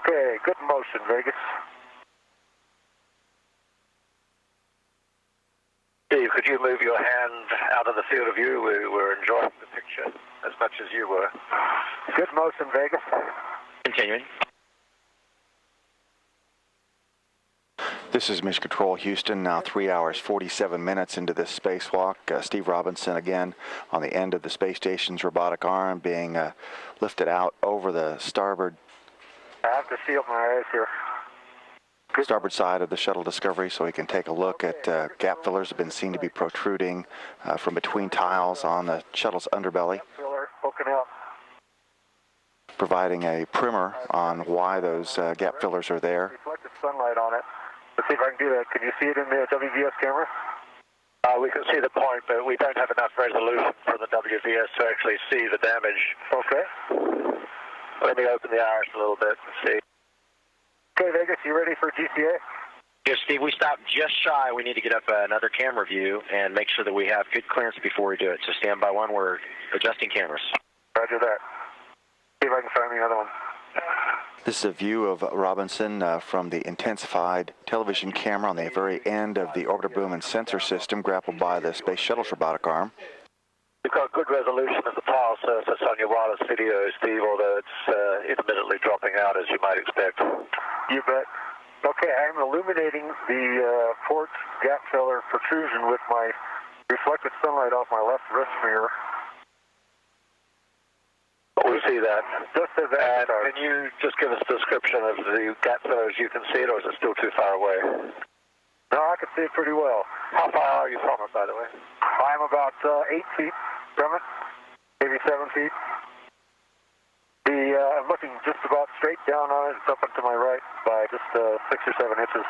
Okay, good motion, Vegas. Steve, could you move your hand out of the field of view? We were enjoying the picture as much as you were. Good motion, Vegas. Continuing. This is Mission Control Houston, now 3 hours 47 minutes into this spacewalk. Steve Robinson again on the end of the space station's robotic arm being lifted out over the starboard. I have to shield my eyes here. Starboard side of the shuttle Discovery so we can take a look at gap fillers that have been seen to be protruding from between tiles on the shuttle's underbelly, providing a primer on why those gap fillers are there. Reflected sunlight on it. Let's see if I can do that. Can you see it in the WVS camera? We can see the point, but we don't have enough resolution from the WVS to actually see the damage. Okay. Let me open the iris a little bit and see. Okay, Vegas, you ready for GCA? Yes, Steve, we stopped just shy. We need to get up another camera view and make sure that we have good clearance before we do it. So stand by one, we're adjusting cameras. Roger that. See if I can find the other one. This is a view of Robinson from the intensified television camera on the very end of the orbiter boom and sensor system grappled by the Space Shuttle's robotic arm. You've got good resolution of the tile surface on your wireless video, Steve, although it's intermittently dropping out as you might expect. You bet. Okay, I'm illuminating the port gap filler protrusion with my reflected sunlight off my left wrist mirror. We see that. Just as that. And can you just give us a description of the gap fillers? You can see it, or is it still too far away? No, I can see it pretty well. How far are you from it, by the way? I'm about 8 feet from it, maybe 7 feet. I'm looking just about straight down on it. It's up and to my right by just 6 or 7 inches.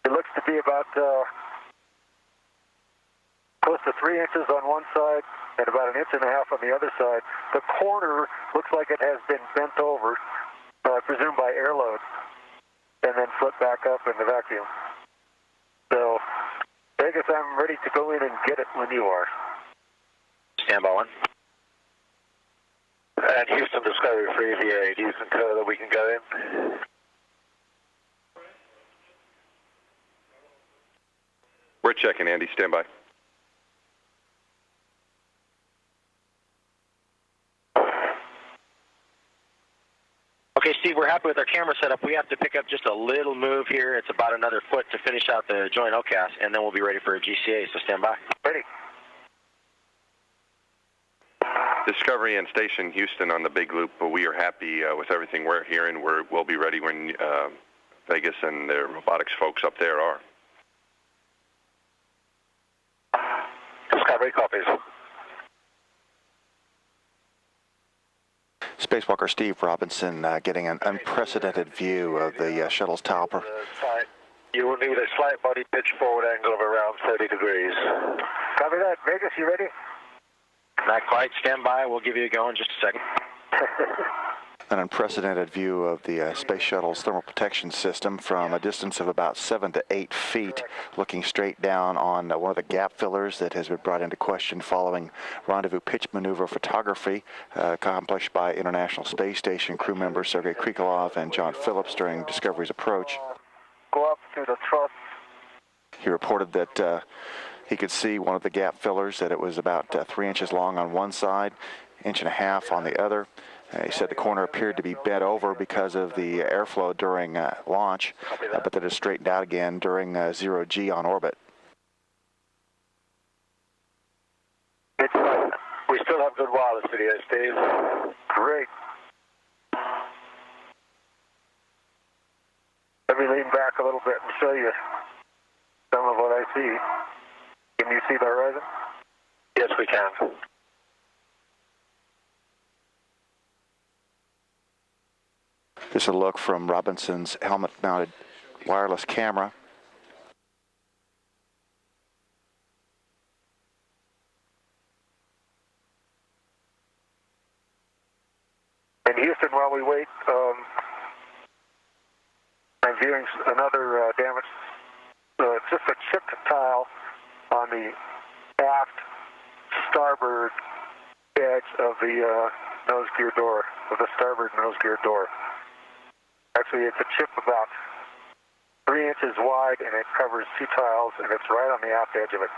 It looks to be about close to 3 inches on one side and about 1.5 inches on the other side. The corner looks like it has been bent over, I presume by air load, and then flipped back up in the vacuum. So, Vegas, I'm ready to go in and get it when you are. Stand by one. And Houston Discovery for EVA, do you concur that we can go in? We're checking, Andy. Stand by. Okay, Steve, we're happy with our camera setup. We have to pick up just a little move here. It's about another foot to finish out the joint OCAS, and then we'll be ready for a GCA, so stand by. Ready. Discovery and Station Houston on the big loop, but we are happy with everything we're hearing. We'll be ready when Vegas and the robotics folks up there are. Discovery copies. Spacewalker Steve Robinson getting an unprecedented view of the shuttle's tile. You will need a slight body pitch forward angle of around 30 degrees. Copy that. Vegas, you ready? Not quite. Stand by. We'll give you a go in just a second. An unprecedented view of the Space Shuttle's thermal protection system from a distance of about 7 to 8 feet, looking straight down on one of the gap fillers that has been brought into question following rendezvous pitch maneuver photography accomplished by International Space Station crew members Sergei Krikalev and John Phillips during Discovery's approach. Go up to the truss. He reported that he could see one of the gap fillers, that it was about 3 inches long on one side, 1.5 inches on the other. He said the corner appeared to be bent over because of the airflow during launch, but that it straightened out again during 0G on orbit. We still have good wireless video, Steve. Great. Let me lean back a little bit and show you some of what I see. Can you see the horizon? Yes, we can. This is a look from Robinson's helmet-mounted wireless camera. In Houston, while we wait, I'm viewing another damage. It's just a chipped tile on the aft starboard edge of the nose gear door, of the starboard nose gear door. Actually, it's a chip about 3 inches wide, and it covers 2 tiles, and it's right on the aft edge of it.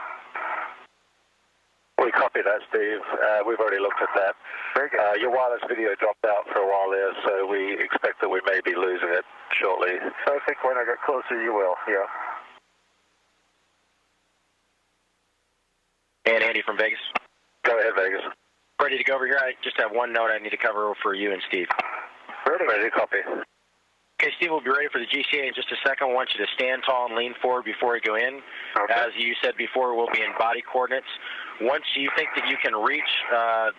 We copy that, Steve. We've already looked at that. Very good. Your wireless video dropped out for a while there, so we expect that we may be losing it shortly. I think when I get closer, you will, yeah. And Andy from Vegas. Go ahead, Vegas. Ready to go over here? I just have one note I need to cover for you and Steve. Ready to copy. Okay, Steve, we'll be ready for the GCA in just a second. I want you to stand tall and lean forward before we go in. Okay. As you said before, we'll be in body coordinates. Once you think that you can reach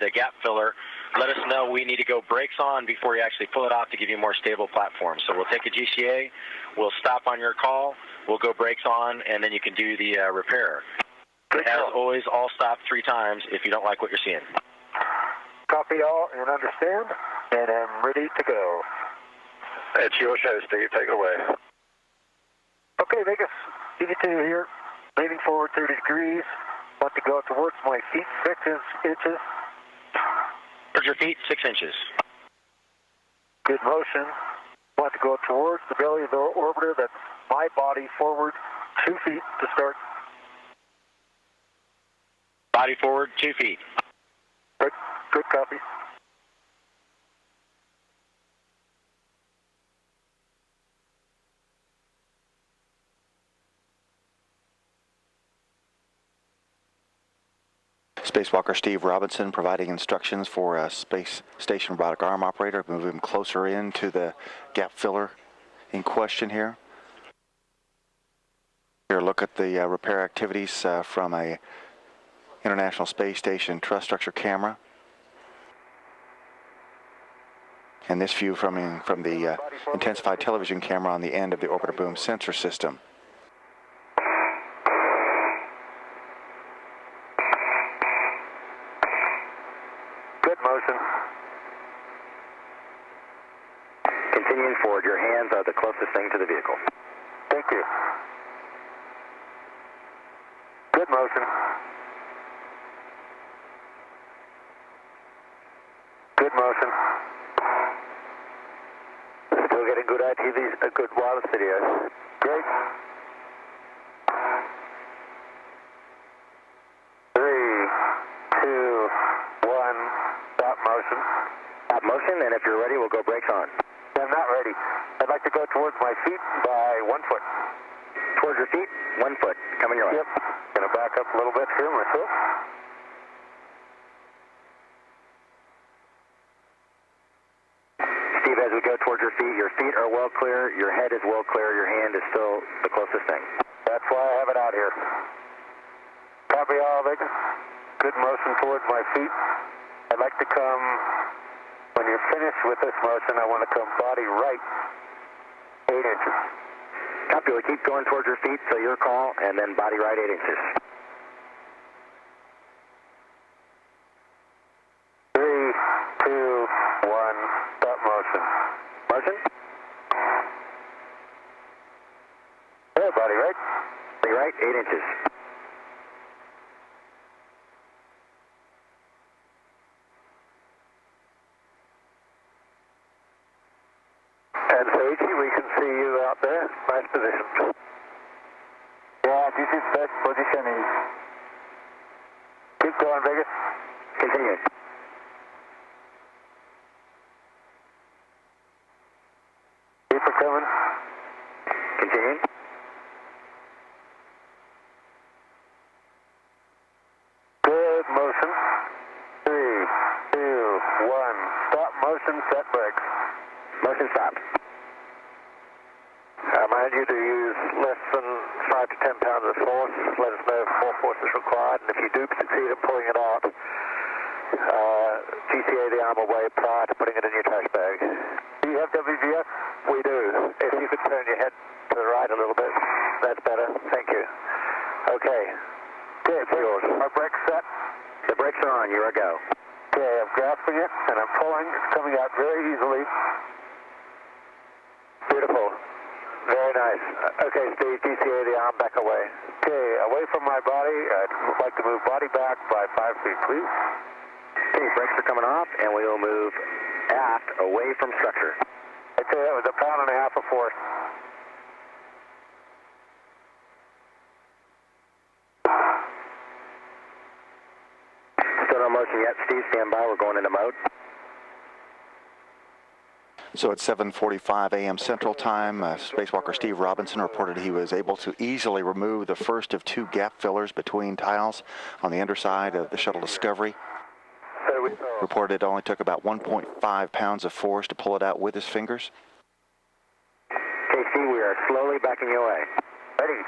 the gap filler, let us know. We need to go brakes on before you actually pull it off to give you a more stable platform. So we'll take a GCA, we'll stop on your call, we'll go brakes on, and then you can do the repair. As always, all stop 3 times if you don't like what you're seeing. Copy all and understand, and I'm ready to go. It's your show, Steve. Take it away. Okay, Vegas, TV2 here, leaning forward 30 degrees. Want to go towards my feet 6 inches. Towards your feet, 6 inches. Good motion. Want to go towards the belly of the orbiter. That's my body forward 2 feet to start. Body forward 2 feet. Good copy. Spacewalker Steve Robinson providing instructions for a space station robotic arm operator. Move him closer into the gap filler in question here. Here, look at the repair activities from a International Space Station truss structure camera. And this view from the intensified television camera on the end of the orbiter boom sensor system. Good motion. Continuing forward, your hands are the closest thing to the vehicle. Thank you. Good motion. Good motion. Still getting good ITVs, good wireless video. Great. 3, 2, 1, stop motion. Stop motion, and if you're ready, we'll go brakes on. I'm not ready. I'd like to go towards my feet by 1 foot. Towards your feet, 1 foot. Coming your way. Yep. Gonna back up a little bit here myself. Steve, as we go towards your feet are well clear, your head is well clear, your hand is still the closest thing. That's why I have it out here. Copy all, Vegas. Good motion towards my feet. I'd like to come, when you're finished with this motion, I want to come body right 8 inches. Copy, we keep going towards your feet, so your call, and then body right 8 inches. 3, 2, 1, stop motion. Motion? There, body right. Body right, 8 inches. And Soichi, we can see you out there. Nice position. Yeah, this is best positioning. Keep going, Vegas. Continue. Keep it coming. Continue. Good motion. 3, 2, 1. Stop motion, set brakes. Motion stop. I remind you to use less than 5 to 10 pounds of force. Let us know if more force is required, and if you do succeed in pulling it out, GCA the arm away prior to putting it in your trash bag. Do you have WVS? We do. If you could turn your head to the right a little bit, that's better. Thank you. Okay. Okay, it's yours. Our brakes set. The brakes are on. You're a go. Okay, I'm grasping it, and I'm pulling. It's coming out very easily. Beautiful. Very nice. Okay, Steve, GCA the arm back away. Okay, away from my body. I'd like to move body back by 5 feet, please. Okay, brakes are coming off, and we will move aft away from structure. I'd say that was 1.5 pounds of force. Still no motion yet, Steve. Stand by. We're going into mode. So at 7:45 a.m. Central Time, spacewalker Steve Robinson reported he was able to easily remove the first of 2 gap fillers between tiles on the underside of the Shuttle Discovery. Reported it only took about 1.5 pounds of force to pull it out with his fingers. KC, we are slowly backing you away. Ready.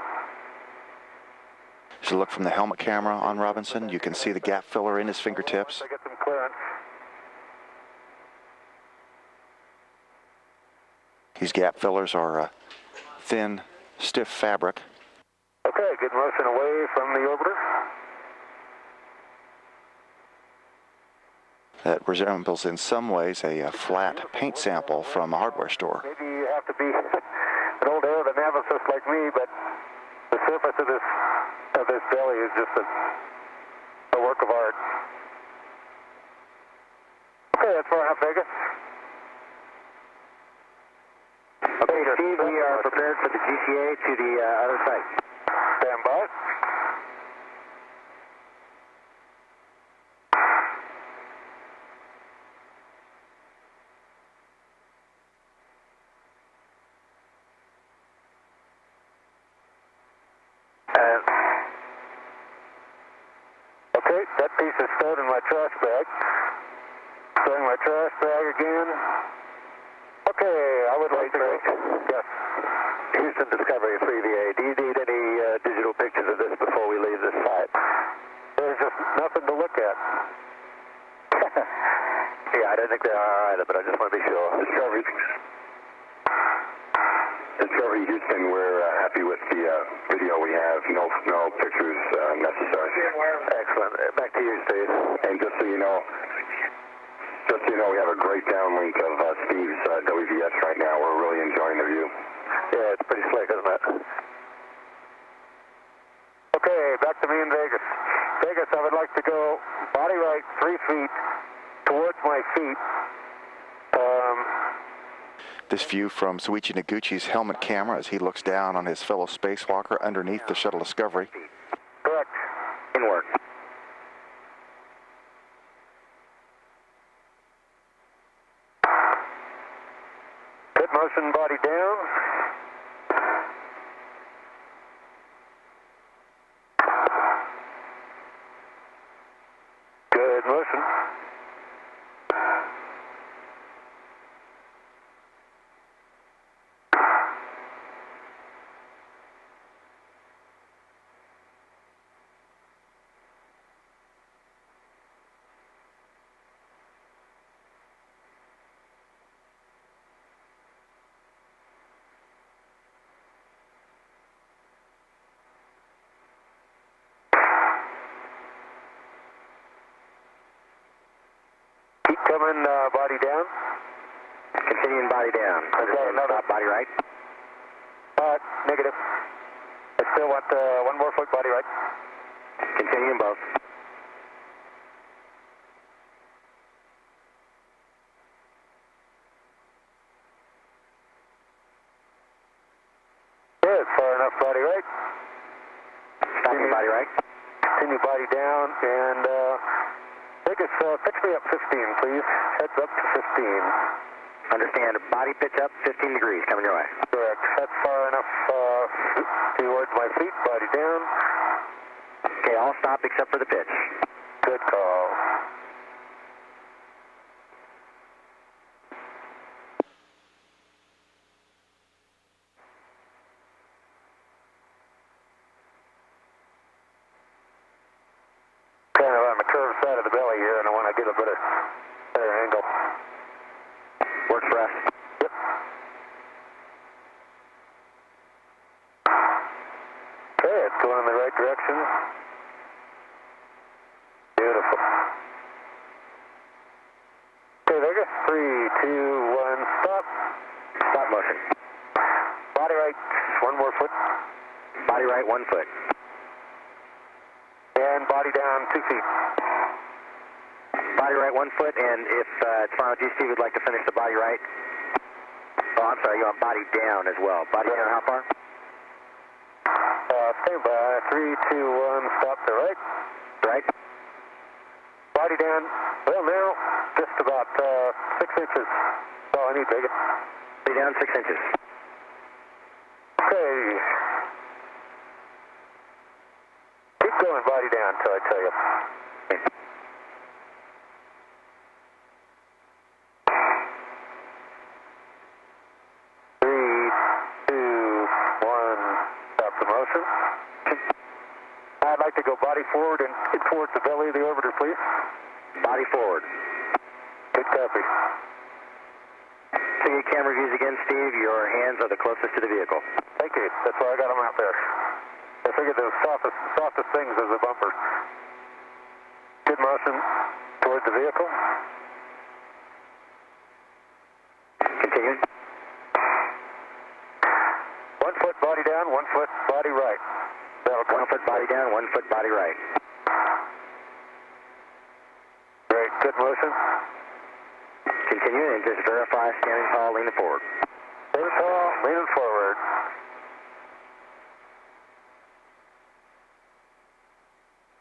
As you look from the helmet camera on Robinson, you can see the gap filler in his fingertips. I get some clearance. These gap fillers are thin, stiff fabric. Okay, good motion away from the orbiter. That resembles in some ways a flat paint sample from a hardware store. Maybe you have to be an old aerodynamicist like me, but the surface of this belly is just a work of art. Okay, that's far enough, Vegas. Okay, Steve, we are prepared for the GCA to the other site. Stand by. Okay, that piece is stowed in my trash bag. Stowing my trash bag again. Okay, I would like to... Yes. Houston Discovery 3VA, do you need any digital pictures of this before we leave this site? There's just nothing to look at. Yeah, I don't think there are either, but I just want to be sure. Discovery Houston, we're happy with the video we have. No pictures necessary. Excellent. Back to you, Steve. And just so you know, we have a great downlink of Steve's WVS right now. We're really enjoying the view. Yeah, it's pretty slick, isn't it? Okay, back to me in Vegas. Vegas, I would like to go body right 3 feet towards my feet. This view from Soichi Noguchi's helmet camera as he looks down on his fellow spacewalker underneath the Shuttle Discovery. Correct. In work. Good motion, body down. Good motion. Keep coming, body down. Continuing body down. Okay, another. Stop body right. Negative. I still want 1 more foot body right. Continuing both. Good, far enough body right. Stopping body right. Continue body down, and Vegas, pitch me up 15, please. Heads up to 15. Understand, body pitch up 15 degrees coming your way. Correct. That's far enough towards my feet, body down. Okay, all stop except for the pitch. Good call. Kind of on the curved side of the belly here, and I want to get a better angle. Works for us. Yep. Okay, it's going in the right direction. Beautiful. Okay, Vegas, 3, 2, 1, stop. Stop motion. Body right, 1 more foot. Body right 1 foot. And body down 2 feet. Body right 1 foot, and if Toronto G. Steve would like to finish the body right. Oh, I'm sorry, you're on body down as well. Body down how far? Stand by. 3, 2, 1. Stop to right. Right. Body down. Well, now, just about 6 inches. That's all I need, take it. Body down 6 inches. Okay. Keep going body down until I tell you. I'd like to go body forward and towards the belly of the orbiter, please. Body forward. Good copy. See your camera views again, Steve. Your hands are the closest to the vehicle. Thank you. That's why I got them out there. I figured the softest things is the bumper. Good motion towards the vehicle. Continue. 1 foot body down, 1 foot body right. 1 foot body down, 1 foot body right. Great, good motion. Continue and just verify standing tall, leaning forward. Standing tall, leaning forward.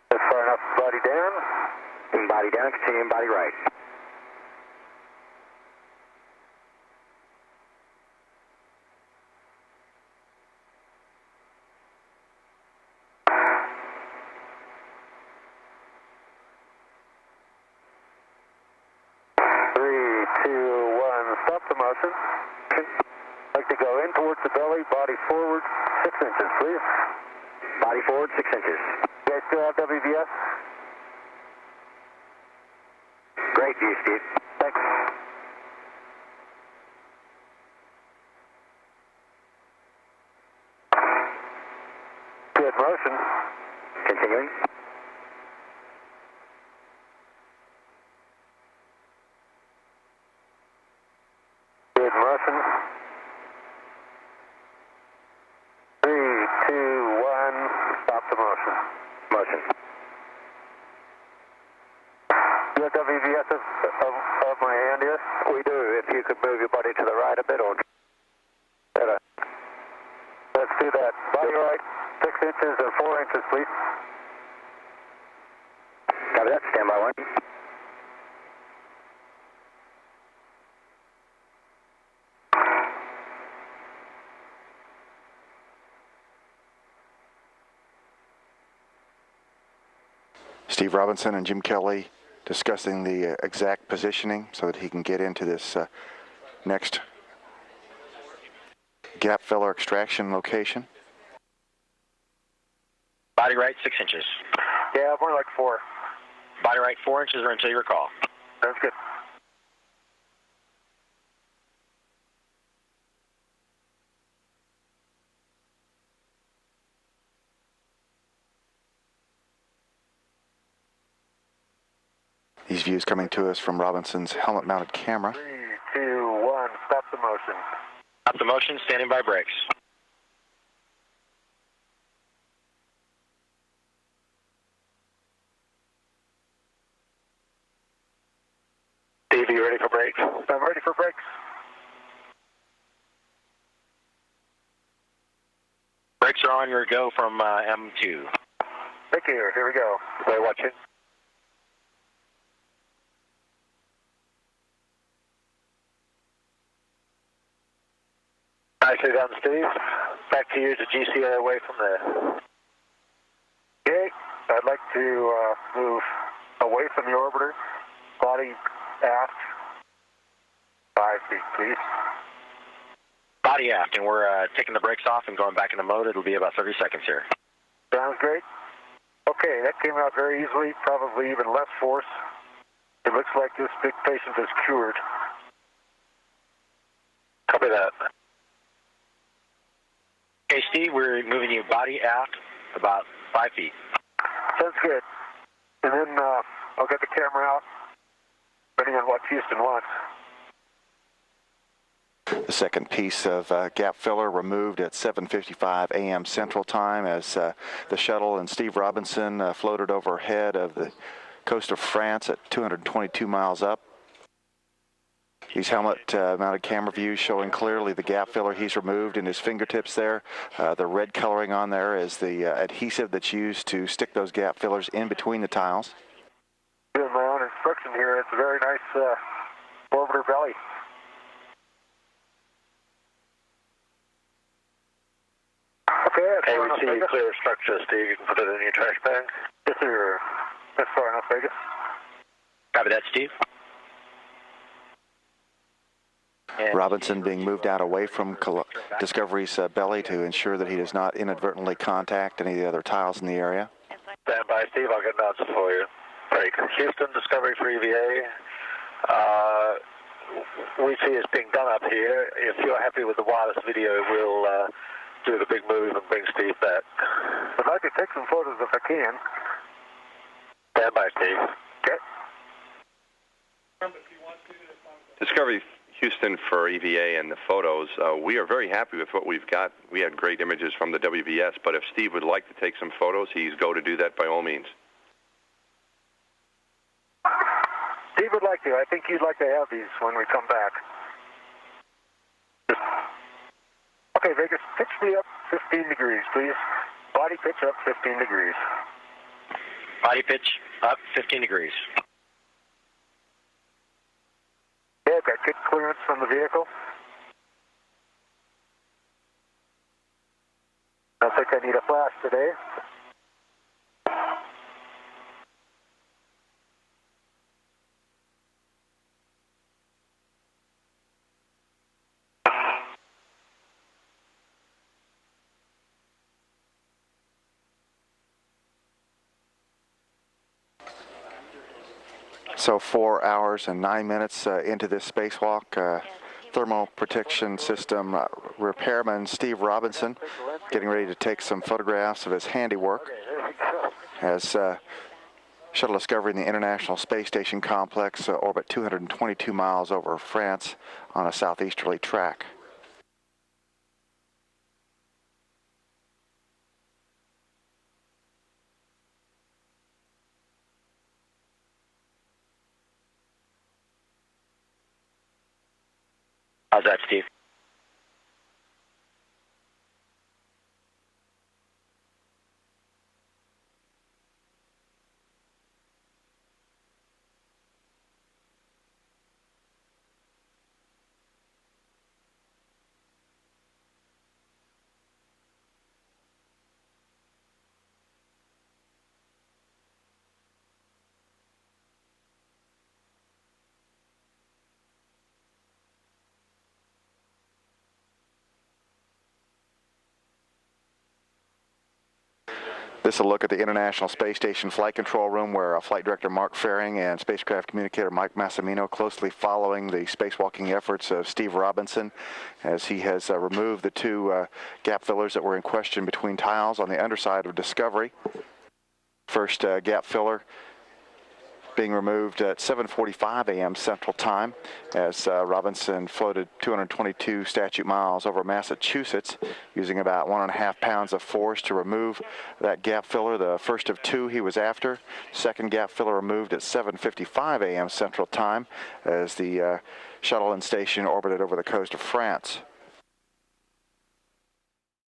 That's far enough, body down. Body down, continuing body right. Motion. I'd like to go in towards the belly, body forward 6 inches, please. Body forward 6 inches. You guys still have WVS? Great view, Steve. Thanks. Good motion. Continuing. Good motion. 3, 2, 1. Stop the motion. Motion. You have WVS of my hand here? We do. If you could move your body to the right a bit or better. Let's do that. Body right, 6 inches or 4 inches, please. Copy that. Stand by 1. Steve Robinson and Jim Kelly discussing the exact positioning so that he can get into this next gap filler extraction location. Body right 6 inches. Yeah, more like 4. Body right 4 inches or until you recall. Sounds good. These views coming to us from Robinson's helmet-mounted camera. 3, 2, 1. Stop the motion. Stop the motion. Standing by brakes. Steve, are you ready for brakes? I'm ready for brakes. Brakes are on your go from M2. Thank you. Here we go. Everybody watch it. Nicely done, Steve. Back to you to GCA away from there. Okay, I'd like to move away from the orbiter. Body aft. 5 feet, please. Body aft, and we're taking the brakes off and going back into mode. It'll be about 30 seconds here. Sounds great. Okay, that came out very easily, probably even less force. It looks like this big patient is cured. Copy that. Okay, Steve, we're moving you body aft about 5 feet. Sounds good. And then I'll get the camera out, depending on what Houston wants. The second piece of gap filler removed at 7:55 a.m. Central Time as the shuttle and Steve Robinson floated overhead of the coast of France at 222 miles up. These helmet-mounted camera views showing clearly the gap filler he's removed in his fingertips there. The red coloring on there is the adhesive that's used to stick those gap fillers in between the tiles. Doing my own inspection here. It's a very nice orbiter belly. Okay, hey, we see you clear structure, Steve. You can put it in your trash bag. Yes, sir. That's far enough, Vegas. Copy that, Steve. Robinson being moved out away from Discovery's belly to ensure that he does not inadvertently contact any of the other tiles in the area. Stand by, Steve. I'll get an answer for you. Break. Houston, Discovery for EVA. We see it's being done up here. If you're happy with the wireless video, we'll do the big move and bring Steve back. I'd like to take some photos if I can. Stand by, Steve. Okay. Discovery Houston for EVA and the photos. We are very happy with what we've got. We had great images from the WVS, but if Steve would like to take some photos, he's go to do that by all means. Steve would like to. I think you'd like to have these when we come back. Okay, Vegas, pitch me up 15 degrees, please. Body pitch up 15 degrees. Body pitch up 15 degrees. Yeah, I've got good clearance from the vehicle. I think I need a flash today. So 4 hours and 9 minutes into this spacewalk, thermal protection system repairman Steve Robinson getting ready to take some photographs of his handiwork as Shuttle Discovery in the International Space Station complex orbit 222 miles over France on a southeasterly track. How's that, Steve? This is a look at the International Space Station Flight Control Room where Flight Director Mark Faring and Spacecraft Communicator Mike Massimino closely following the spacewalking efforts of Steve Robinson as he has removed the two gap fillers that were in question between tiles on the underside of Discovery. First gap filler being removed at 7:45 a.m. Central Time as Robinson floated 222 statute miles over Massachusetts using about 1.5 pounds of force to remove that gap filler, the first of two he was after. Second gap filler removed at 7:55 a.m. Central Time as the shuttle and station orbited over the coast of France.